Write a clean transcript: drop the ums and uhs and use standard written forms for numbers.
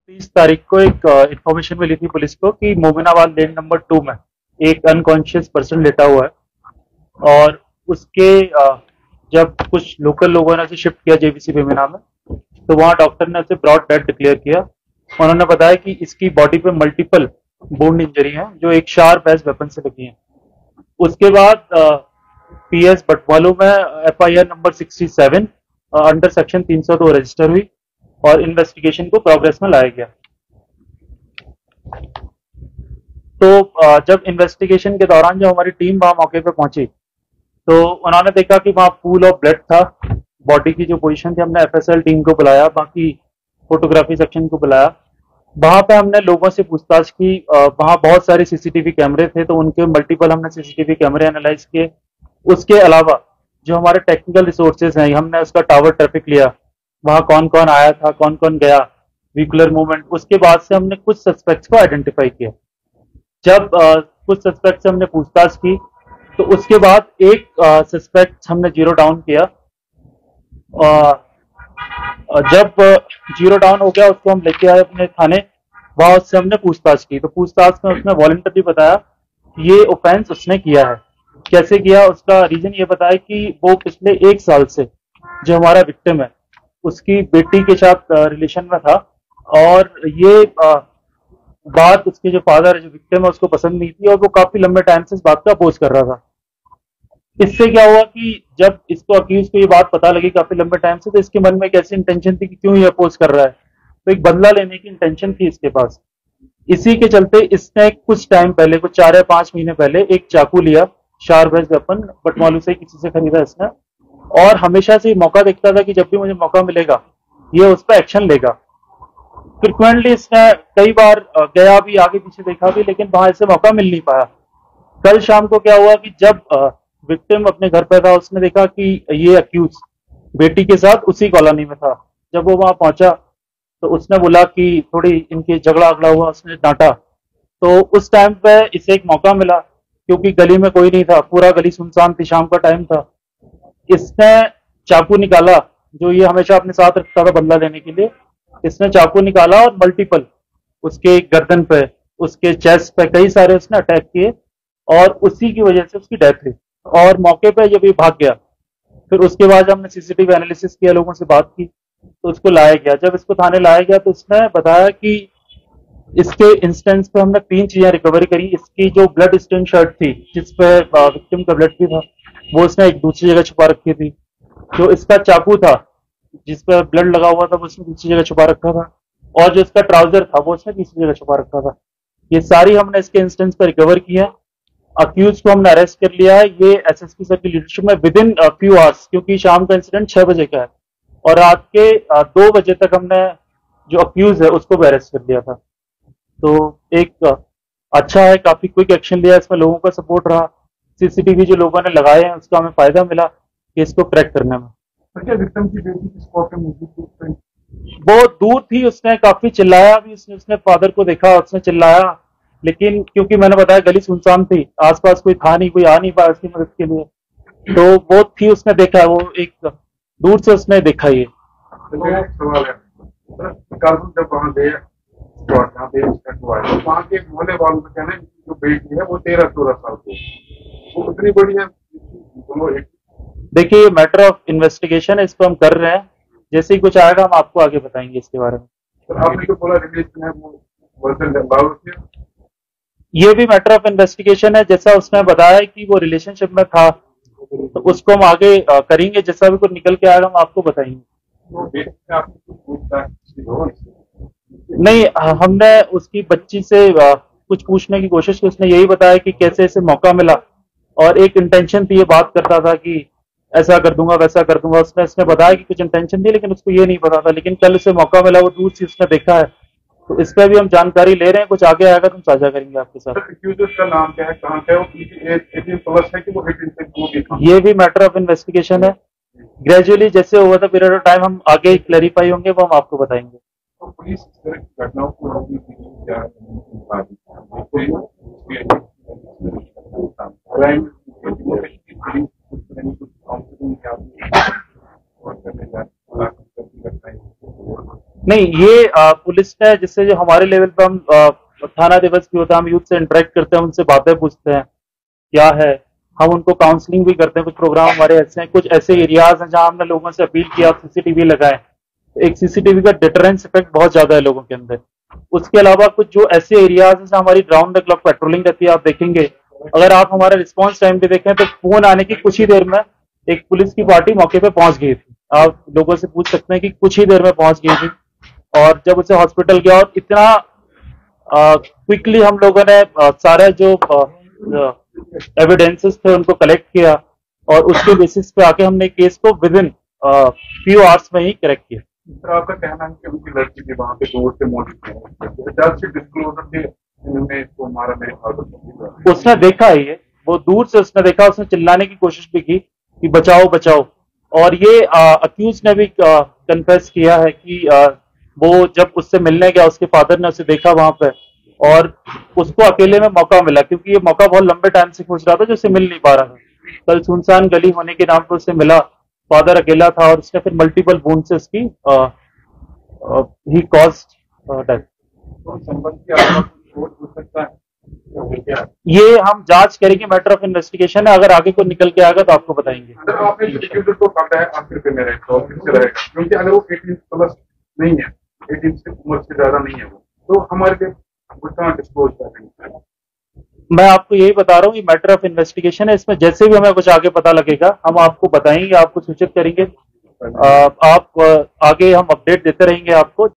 30 तारीख को एक इंफॉर्मेशन मिली थी पुलिस को कि मोमिनाबाद लेन नंबर 2 में एक अनकॉन्शियस पर्सन लेटा हुआ है। और उसके जब कुछ लोकल लोगों ने उसे शिफ्ट किया जेबीसी बेमिना में, तो वहां डॉक्टर ने उसे ब्रॉड डेड डिक्लेयर किया। उन्होंने बताया कि इसकी बॉडी पे मल्टीपल वुंड इंजरी है जो एक शार्प एज वेपन से लगी है। उसके बाद पीएस बटवालू में FIR number 67 under section 302 register हुई और इन्वेस्टिगेशन को प्रोग्रेस में लाया गया। तो जब इन्वेस्टिगेशन के दौरान जब हमारी टीम वहां मौके पे पहुंची, तो उन्होंने देखा कि वहां पूल ऑफ ब्लड था। बॉडी की जो पोजीशन थी, हमने एफएसएल टीम को बुलाया, बाकी फोटोग्राफी सेक्शन को बुलाया। वहां पे हमने लोगों से पूछताछ की। वहां बहुत सारे सीसीटीवी कैमरे थे, तो उनके मल्टीपल हमने सीसीटीवी कैमरे एनालाइज किए। उसके अलावा जो हमारे टेक्निकल रिसोर्सेज हैं, हमने उसका टावर ट्रैफिक लिया, वहां कौन कौन आया था, कौन कौन गया, व्हीकुलर मूवमेंट। उसके बाद से हमने कुछ सस्पेक्ट्स को आइडेंटिफाई किया। जब कुछ सस्पेक्ट से हमने पूछताछ की, तो उसके बाद एक सस्पेक्ट हमने जीरो डाउन किया। जब जीरो डाउन हो गया, उसको हम लेके आए अपने थाने। वहां उससे हमने पूछताछ की, तो पूछताछ में उसने वॉलंटरी बताया कि ये ऑफेंस उसने किया है। कैसे किया, उसका रीजन ये बताया कि वो पिछले 1 साल से जो हमारा विक्टिम है उसकी बेटी के साथ रिलेशन में था, और ये बात उसके जो फादर है, जो विक्टिम है, उसको पसंद नहीं थी, और वो काफी लंबे टाइम से इस बात का अपोज कर रहा था। इससे क्या हुआ कि जब इसको अक्यूज को ये बात पता लगी काफी लंबे टाइम से, तो इसके मन में एक ऐसी इंटेंशन थी कि क्यों ये अपोज कर रहा है, तो एक बदला लेने की इंटेंशन थी इसके पास। इसी के चलते इसने कुछ टाइम पहले, कुछ 4 या 5 महीने पहले, एक चाकू लिया, शार्प एज वेपन, बटमालू से किसी से खरीदा इसने। और हमेशा से मौका देखता था कि जब भी मुझे मौका मिलेगा ये उस पर एक्शन लेगा। फ्रिक्वेंटली इसने कई बार गया भी, आगे पीछे देखा भी, लेकिन वहां इसे मौका मिल नहीं पाया। कल शाम को क्या हुआ कि जब विक्टिम अपने घर पर था, उसने देखा कि ये अक्यूज बेटी के साथ उसी कॉलोनी में था। जब वो वहां पहुंचा, तो उसने बोला कि थोड़ी इनकी झगड़ा अगड़ा हुआ, उसने डांटा। तो उस टाइम पे इसे एक मौका मिला, क्योंकि गली में कोई नहीं था, पूरा गली सुनसान थी, शाम का टाइम था। इसने चाकू निकाला, जो ये हमेशा अपने साथ रखता था बदला लेने के लिए। इसने चाकू निकाला और मल्टीपल उसके गर्दन पे, उसके चेस्ट पे कई सारे उसने अटैक किए, और उसी की वजह से उसकी डेथ हुई। और मौके पे जब ये भाग गया, फिर उसके बाद हमने सीसीटीवी एनालिसिस किया, लोगों से बात की, तो उसको लाया गया। जब इसको थाने लाया गया, तो उसने बताया कि इसके इंस्टेंस पे हमने 3 चीजें रिकवरी करी। इसकी जो ब्लड स्टेन शर्ट थी, जिसपे विक्टिम का ब्लड भी था, वो उसने एक दूसरी जगह छुपा रखी थी। जो इसका चाकू था, जिस पर ब्लड लगा हुआ था, वो उसने दूसरी जगह छुपा रखा था। और जो इसका ट्राउजर था, वो उसने तीसरी जगह छुपा रखा था। ये सारी हमने इसके इंस्टेंस पर रिकवर की है। अक्यूज को हमने अरेस्ट कर लिया है, ये एसएसपी सर की लीडरशिप में, विद इन फ्यू आवर्स, क्योंकि शाम का इंसिडेंट 6 बजे का है, और रात के 2 बजे तक हमने जो अक्यूज है उसको भी अरेस्ट कर लिया था। तो एक अच्छा है, काफी क्विक एक्शन लिया, इसमें लोगों का सपोर्ट रहा। सीसीटीवी जो लोगों ने लगाए हैं, उसका हमें फायदा मिला कि इसको क्रैक करने में। क्या विक्टिम की बेटी किस स्पॉट पे मौजूद थी उस टाइम? वो दूर थी, उसने काफी चिल्लाया भी, उसने फादर को देखा, उसने चिल्लाया, लेकिन क्योंकि मैंने बताया गली सुनसान थी, आसपास कोई था नहीं, कोई आ नहीं पाया उसकी मदद के लिए, तो वो थी, उसने देखा, वो एक दूर से उसने देखा ये। चलिए, एक सवाल है कार्बन जब वहाँ गए स्पॉट जहाँ पे इंसिडेंट हुआ है, तो वहाँ के मोहल्ले वालों का कहना है कि जो बेटी है वो 13-14 साल की है, वो उतनी बड़ी है, दोनों एक। देखिए, ये मैटर ऑफ इन्वेस्टिगेशन है, इसको हम कर रहे हैं। जैसे ही कुछ आएगा हम आपको आगे बताएंगे इसके बारे में। तो आपने जो बोला रिलेशन है वो वर्जन लंबाव है। ये भी मैटर ऑफ इन्वेस्टिगेशन है। जैसा उसने बताया कि वो रिलेशनशिप में था, तो उसको हम आगे करेंगे, जैसा भी कुछ निकल के आएगा हम आपको बताएंगे। तो बेटी से आपने कुछ पूछताछ की हो इससे? नहीं, हमने उसकी बच्ची से कुछ पूछने की कोशिश की। उसने यही बताया कि कैसे इसे मौका मिला, और एक इंटेंशन थी, ये बात करता था कि ऐसा कर दूंगा, वैसा कर दूंगा। उसने बताया कि कुछ इंटेंशन थी, लेकिन उसको ये नहीं पता था। लेकिन कल उसे मौका मिला, वो दूर से उसने देखा है, तो इस पर भी हम जानकारी ले रहे हैं। कुछ आगे आएगा तो हम साझा करेंगे आपके साथ। एक्यूजर का नाम क्या है, कहाँ का है, वो 18+ है कि वो 18 से वो भी था? ये भी मैटर ऑफ इन्वेस्टिगेशन है। ग्रेजुअली जैसे हुआ था पीरियड ऑफ टाइम, हम आगे क्लैरिफाई होंगे, वो हम आपको बताएंगे। तो पुलिस इस तरह की घटनाओं को रोकने के लिए क्या क्राइम काउंसलिंग क्या और करने जा नहीं, ये पुलिस ने, जिससे जो हमारे लेवल पे हम थाना दिवस भी होता है, हम यूथ से इंटरेक्ट करते हैं, उनसे बातें पूछते हैं क्या है, हम उनको काउंसलिंग भी करते हैं। कुछ प्रोग्राम हमारे ऐसे हैं, कुछ ऐसे एरियाज हैं जहां हमने लोगों से अपील किया आप सीसीटीवी लगाएं। तो एक सीसीटीवी का डिटरेंस इफेक्ट बहुत ज्यादा है लोगों के अंदर। उसके अलावा कुछ जो ऐसे एरियाज हैं जहां हमारी राउंड द क्लॉक पेट्रोलिंग रहती है, आप देखेंगे, अगर आप हमारा रिस्पॉन्स टाइम पे देखें तो फोन आने की कुछ ही देर में एक पुलिस की पार्टी मौके पे पहुंच गई थी। आप लोगों से पूछ सकते हैं कि कुछ ही देर में पहुंच गई थी। और जब उसे हॉस्पिटल गया और इतना क्विकली हम लोगों ने सारे जो एविडेंसेस थे उनको कलेक्ट किया, और उसके बेसिस पे आके हमने केस को विद इन फ्यू आवर्स में ही करेक्ट किया। सर, आपका कहना है कि उनकी लड़की भी वहाँ पे दूर से मौजूद है, जब से डिस्क्लोजर के इन्होंने इसको मारा मेरे फादर उसने देखा है ये, वो दूर से उसने देखा, उसने चिल्लाने की कोशिश भी की कि बचाओ बचाओ। और ये अक्यूज ने भी कन्फेस किया है कि वो जब उससे मिलने गया, उसके फादर ने उसे देखा वहां पे, और उसको अकेले में मौका मिला, क्योंकि ये मौका बहुत लंबे टाइम से खोज रहा था जो उसे मिल नहीं पा रहा था। कल सुनसान गली होने के नाम पर उसे मिला, फादर अकेला था, और उसने फिर मल्टीपल वुंड से उसकी ही कॉज्ड डेथ। तो संबंध की आपका कुछ हो सकता है क्या? ये हम जांच करेंगे, मैटर ऑफ इन्वेस्टिगेशन है, अगर आगे को निकल के आएगा तो आपको बताएंगे। सर, आपने जो एक्यूज़र को पकड़ा है आखिर पे मेरे तो किससे रहेगा, क्योंकि अगर वो 18 प्लस नहीं है, 18 से उम्र से ज्यादा नहीं है वो, तो हमारे लिए वो कहाँ डिस्क्लोज करेंगे? मैं आपको यही बता रहा हूँ, ये मैटर ऑफ इन्वेस्टिगेशन है, इसमें जैसे भी हमें कुछ आगे पता लगेगा हम आपको बताएंगे, आपको सूचित करेंगे। आप आगे हम अपडेट देते रहेंगे आपको।